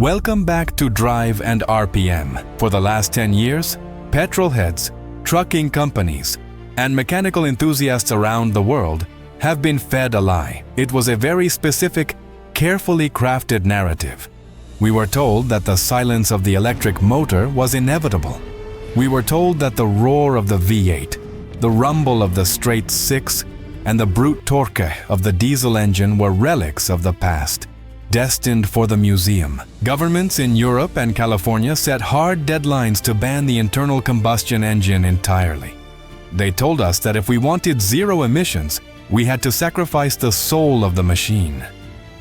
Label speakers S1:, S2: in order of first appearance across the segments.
S1: Welcome back to Drive and RPM. For the last 10 years, petrol heads, trucking companies, and mechanical enthusiasts around the world have been fed a lie. It was a very specific, carefully crafted narrative. We were told that the silence of the electric motor was inevitable. We were told that the roar of the V8, the rumble of the straight six, and the brute torque of the diesel engine were relics of the past, destined for the museum. Governments in Europe and California set hard deadlines to ban the internal combustion engine entirely. They told us that if we wanted zero emissions, we had to sacrifice the soul of the machine.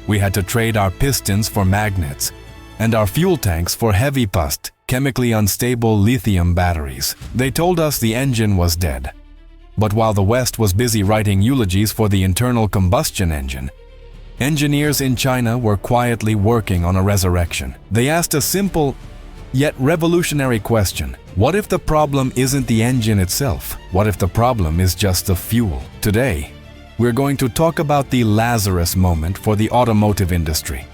S1: We had to trade our pistons for magnets and our fuel tanks for heavy pust, chemically unstable lithium batteries. They told us the engine was dead. But while the West was busy writing eulogies for the internal combustion engine, engineers in China were quietly working on a resurrection. They asked a simple, yet revolutionary question. What if the problem isn't the engine itself? What if the problem is just the fuel? Today, we're going to talk about the Lazarus moment for the automotive industry.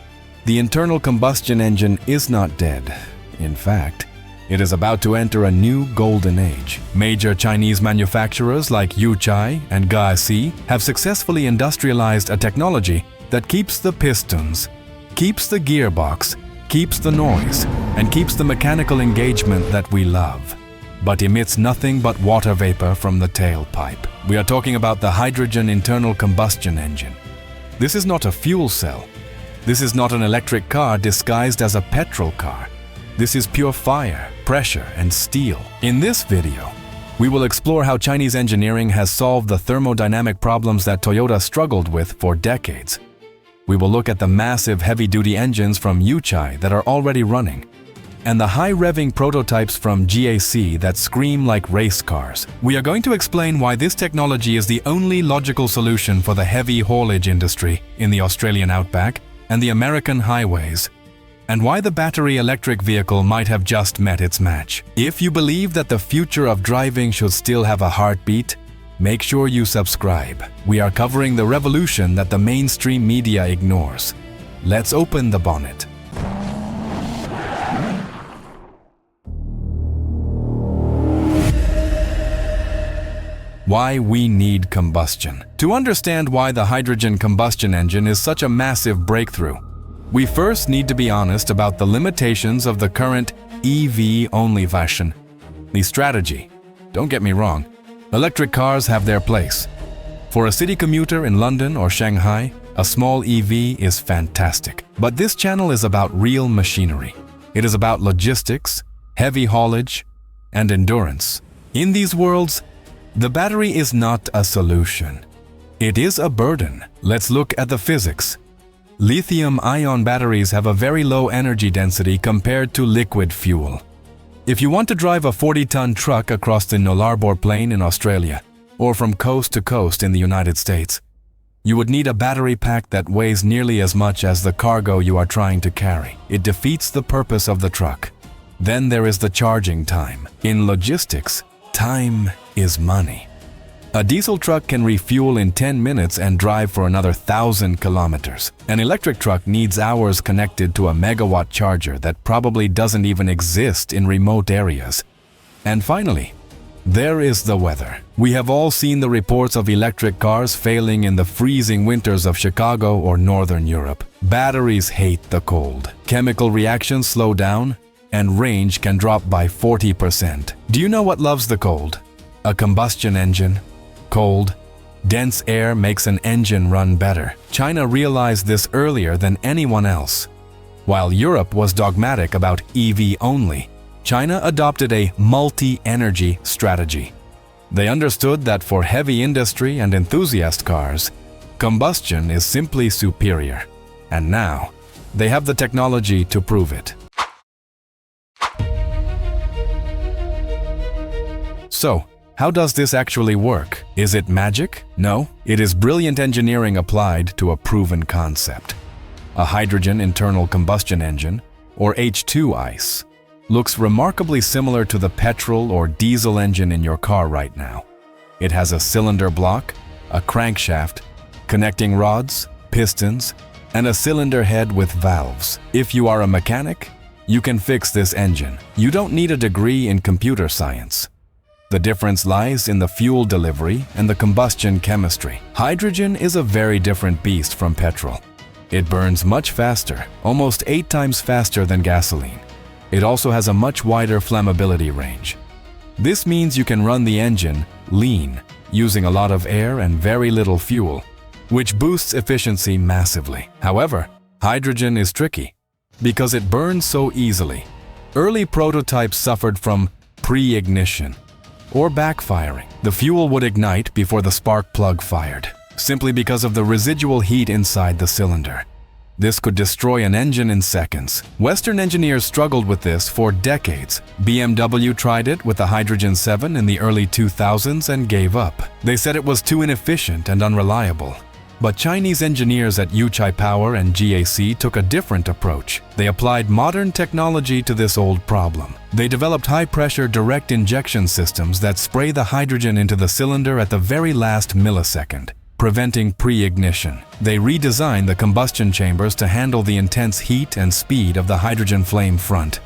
S1: The internal combustion engine is not dead. In fact, it is about to enter a new golden age. Major Chinese manufacturers like Yuchai and Gaoxi have successfully industrialized a technology that keeps the pistons, keeps the gearbox, keeps the noise, and keeps the mechanical engagement that we love, but emits nothing but water vapor from the tailpipe. We are talking about the hydrogen internal combustion engine. This is not a fuel cell. This is not an electric car disguised as a petrol car. This is pure fire, pressure, and steel. In this video, we will explore how Chinese engineering has solved the thermodynamic problems that Toyota struggled with for decades. We will look at the massive heavy-duty engines from Yuchai that are already running, and the high-revving prototypes from GAC that scream like race cars. We are going to explain why this technology is the only logical solution for the heavy haulage industry in the Australian outback and the American highways, and why the battery electric vehicle might have just met its match. If you believe that the future of driving should still have a heartbeat, make sure you subscribe. We are covering the revolution that the mainstream media ignores. Let's open the bonnet. Why we need combustion. To understand why the hydrogen combustion engine is such a massive breakthrough, we first need to be honest about the limitations of the current EV-only version. The strategy. Don't get me wrong, electric cars have their place. For a city commuter in London or Shanghai, a small EV is fantastic. But this channel is about real machinery. It is about logistics, heavy haulage, and endurance. In these worlds, the battery is not a solution. It is a burden. Let's look at the physics. Lithium-ion batteries have a very low energy density compared to liquid fuel. If you want to drive a 40-ton truck across the Nullarbor Plain in Australia, or from coast to coast in the United States, you would need a battery pack that weighs nearly as much as the cargo you are trying to carry. It defeats the purpose of the truck. Then there is the charging time. In logistics, time is money. A diesel truck can refuel in 10 minutes and drive for another 1,000 kilometers. An electric truck needs hours connected to a megawatt charger that probably doesn't even exist in remote areas. And finally, there is the weather. We have all seen the reports of electric cars failing in the freezing winters of Chicago or Northern Europe. Batteries hate the cold. Chemical reactions slow down, and range can drop by 40%. Do you know what loves the cold? A combustion engine. Cold, dense air makes an engine run better. China realized this earlier than anyone else. While Europe was dogmatic about EV only, China adopted a multi-energy strategy. They understood that for heavy industry and enthusiast cars, combustion is simply superior. And now, they have the technology to prove it. So, how does this actually work? Is it magic? No, it is brilliant engineering applied to a proven concept. A hydrogen internal combustion engine, or H2 ICE, looks remarkably similar to the petrol or diesel engine in your car right now. It has a cylinder block, a crankshaft, connecting rods, pistons, and a cylinder head with valves. If you are a mechanic, you can fix this engine. You don't need a degree in computer science. The difference lies in the fuel delivery and the combustion chemistry. Hydrogen is a very different beast from petrol. It burns much faster, almost 8 times faster than gasoline. It also has a much wider flammability range. This means you can run the engine lean, using a lot of air and very little fuel, which boosts efficiency massively. However, hydrogen is tricky because it burns so easily. Early prototypes suffered from pre-ignition or backfiring. The fuel would ignite before the spark plug fired, simply because of the residual heat inside the cylinder. This could destroy an engine in seconds. Western engineers struggled with this for decades. BMW tried it with the Hydrogen 7 in the early 2000s and gave up. They said it was too inefficient and unreliable. But Chinese engineers at Yuchai Power and GAC took a different approach. They applied modern technology to this old problem. They developed high-pressure direct injection systems that spray the hydrogen into the cylinder at the very last millisecond, preventing pre-ignition. They redesigned the combustion chambers to handle the intense heat and speed of the hydrogen flame front.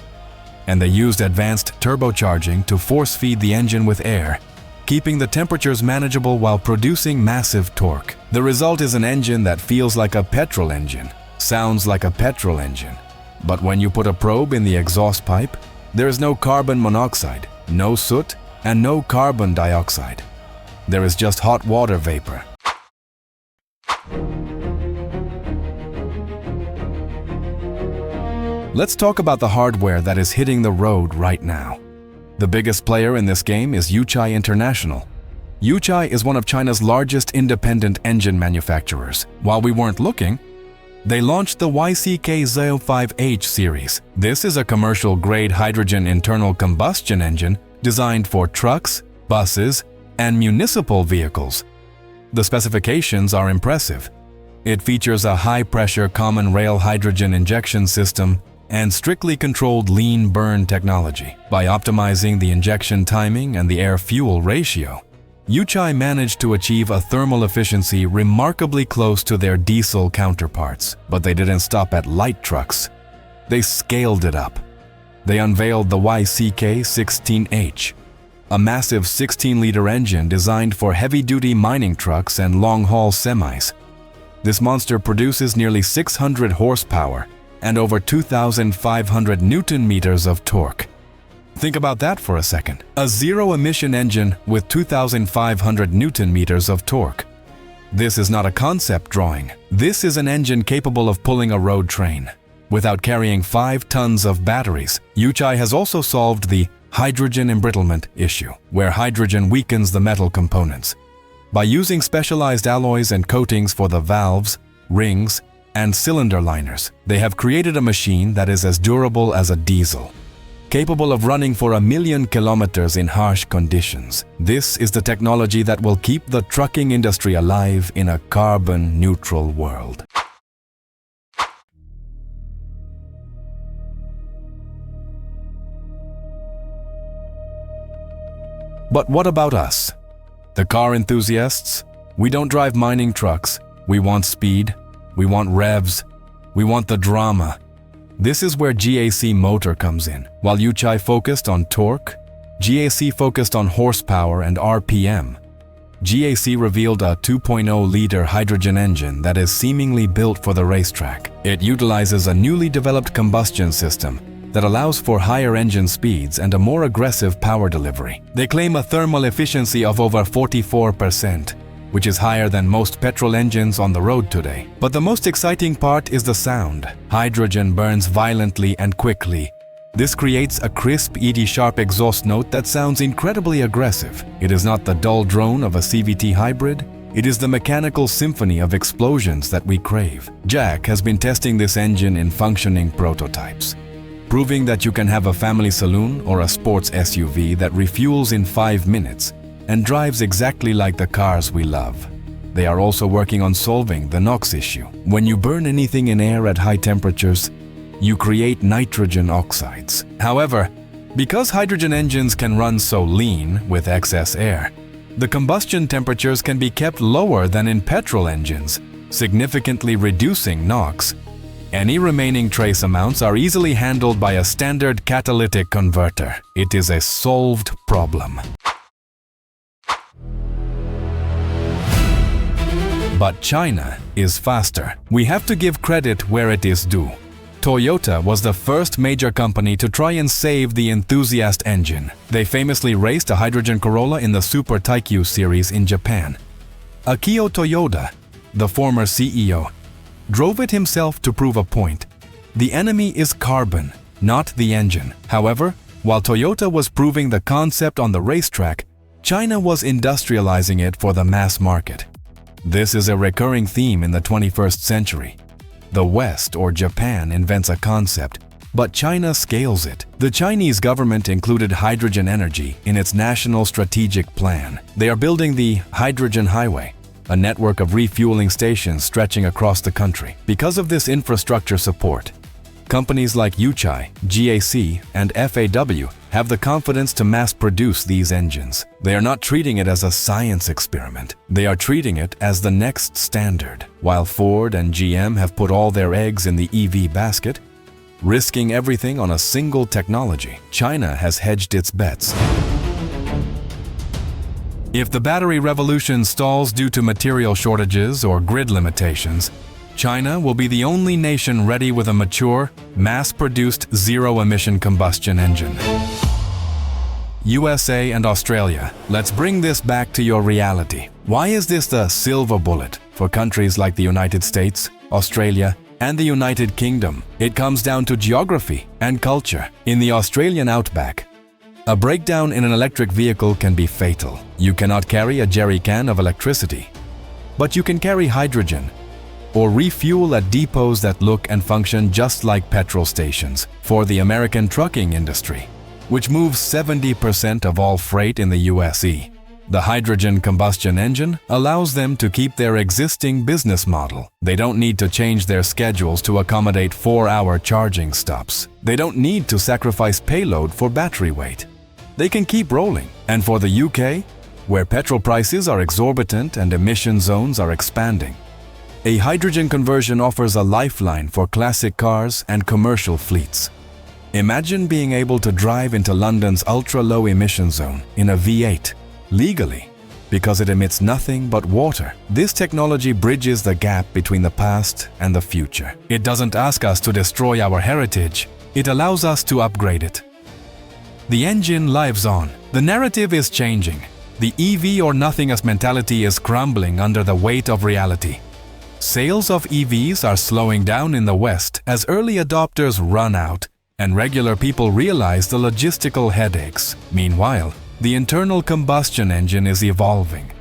S1: And they used advanced turbocharging to force-feed the engine with air, keeping the temperatures manageable while producing massive torque. The result is an engine that feels like a petrol engine, sounds like a petrol engine. But when you put a probe in the exhaust pipe, there is no carbon monoxide, no soot, and no carbon dioxide. There is just hot water vapor. Let's talk about the hardware that is hitting the road right now. The biggest player in this game is Yuchai International. Yuchai is one of China's largest independent engine manufacturers. While we weren't looking, they launched the YCK05H series. This is a commercial-grade hydrogen internal combustion engine designed for trucks, buses, and municipal vehicles. The specifications are impressive. It features a high-pressure common rail hydrogen injection system and strictly controlled lean burn technology. By optimizing the injection timing and the air-fuel ratio, Yuchai managed to achieve a thermal efficiency remarkably close to their diesel counterparts. But they didn't stop at light trucks. They scaled it up. They unveiled the YCK16H, a massive 16-liter engine designed for heavy-duty mining trucks and long-haul semis. This monster produces nearly 600 horsepower and over 2,500 Newton-meters of torque. Think about that for a second. A zero-emission engine with 2,500 Newton-meters of torque. This is not a concept drawing. This is an engine capable of pulling a road train without carrying 5 tons of batteries. Yuchai has also solved the hydrogen embrittlement issue, where hydrogen weakens the metal components. By using specialized alloys and coatings for the valves, rings, and cylinder liners, they have created a machine that is as durable as a diesel, capable of running for 1,000,000 kilometers in harsh conditions. This is the technology that will keep the trucking industry alive in a carbon-neutral world. But what about us? The car enthusiasts? We don't drive mining trucks. We want speed. We want revs. We want the drama. This is where GAC Motor comes in. While Yuchai focused on torque, GAC focused on horsepower and RPM. GAC revealed a 2.0-liter hydrogen engine that is seemingly built for the racetrack. It utilizes a newly developed combustion system that allows for higher engine speeds and a more aggressive power delivery. They claim a thermal efficiency of over 44%, which is higher than most petrol engines on the road today. But the most exciting part is the sound. Hydrogen burns violently and quickly. This creates a crisp, ED-sharp exhaust note that sounds incredibly aggressive. It is not the dull drone of a CVT hybrid. It is the mechanical symphony of explosions that we crave. Jack has been testing this engine in functioning prototypes, proving that you can have a family saloon or a sports SUV that refuels in 5 minutes and drives exactly like the cars we love. They are also working on solving the NOx issue. When you burn anything in air at high temperatures, you create nitrogen oxides. However, because hydrogen engines can run so lean with excess air, the combustion temperatures can be kept lower than in petrol engines, significantly reducing NOx. Any remaining trace amounts are easily handled by a standard catalytic converter. It is a solved problem. But China is faster. We have to give credit where it is due. Toyota was the first major company to try and save the Enthusiast engine. They famously raced a hydrogen Corolla in the Super Taikyu series in Japan. Akio Toyoda, the former CEO, drove it himself to prove a point. The enemy is carbon, not the engine. However, while Toyota was proving the concept on the racetrack, China was industrializing it for the mass market. This is a recurring theme in the 21st century. The West or Japan invents a concept, but China scales it. The Chinese government included hydrogen energy in its national strategic plan. They are building the Hydrogen Highway, a network of refueling stations stretching across the country. Because of this infrastructure support, companies like Yuchai, GAC, and FAW have the confidence to mass-produce these engines. They are not treating it as a science experiment. They are treating it as the next standard. While Ford and GM have put all their eggs in the EV basket, risking everything on a single technology, China has hedged its bets. If the battery revolution stalls due to material shortages or grid limitations, China will be the only nation ready with a mature, mass-produced zero-emission combustion engine. USA and Australia, let's bring this back to your reality. Why is this the silver bullet for countries like the United States, Australia, and the United Kingdom? It comes down to geography and culture. In the Australian outback, a breakdown in an electric vehicle can be fatal. You cannot carry a jerry can of electricity, but you can carry hydrogen or refuel at depots that look and function just like petrol stations. For the American trucking industry, which moves 70% of all freight in the USA, the hydrogen combustion engine allows them to keep their existing business model. They don't need to change their schedules to accommodate 4-hour charging stops. They don't need to sacrifice payload for battery weight. They can keep rolling. And for the UK, where petrol prices are exorbitant and emission zones are expanding, a hydrogen conversion offers a lifeline for classic cars and commercial fleets. Imagine being able to drive into London's ultra-low emission zone in a V8, legally, because it emits nothing but water. This technology bridges the gap between the past and the future. It doesn't ask us to destroy our heritage, it allows us to upgrade it. The engine lives on. The narrative is changing. The EV or nothingness mentality is crumbling under the weight of reality. Sales of EVs are slowing down in the West as early adopters run out and regular people realize the logistical headaches. Meanwhile, the internal combustion engine is evolving.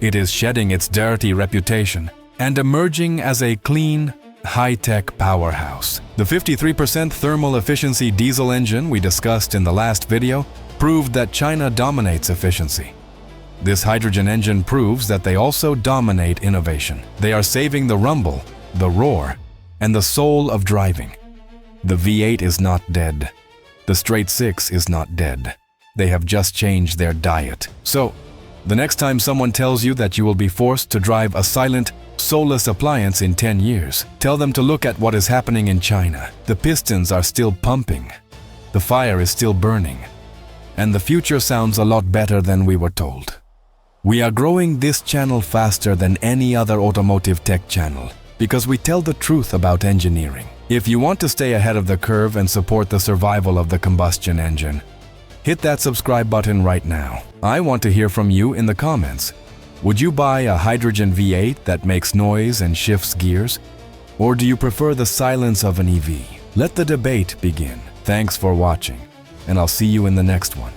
S1: It is shedding its dirty reputation and emerging as a clean, high-tech powerhouse. The 53% thermal efficiency diesel engine we discussed in the last video proved that China dominates efficiency. This hydrogen engine proves that they also dominate innovation. They are saving the rumble, the roar, and the soul of driving. The V8 is not dead. The straight six is not dead. They have just changed their diet. So, the next time someone tells you that you will be forced to drive a silent, soulless appliance in 10 years, tell them to look at what is happening in China. The pistons are still pumping. The fire is still burning. And the future sounds a lot better than we were told. We are growing this channel faster than any other automotive tech channel because we tell the truth about engineering. If you want to stay ahead of the curve and support the survival of the combustion engine, hit that subscribe button right now. I want to hear from you in the comments. Would you buy a hydrogen V8 that makes noise and shifts gears? Or do you prefer the silence of an EV? Let the debate begin. Thanks for watching, and I'll see you in the next one.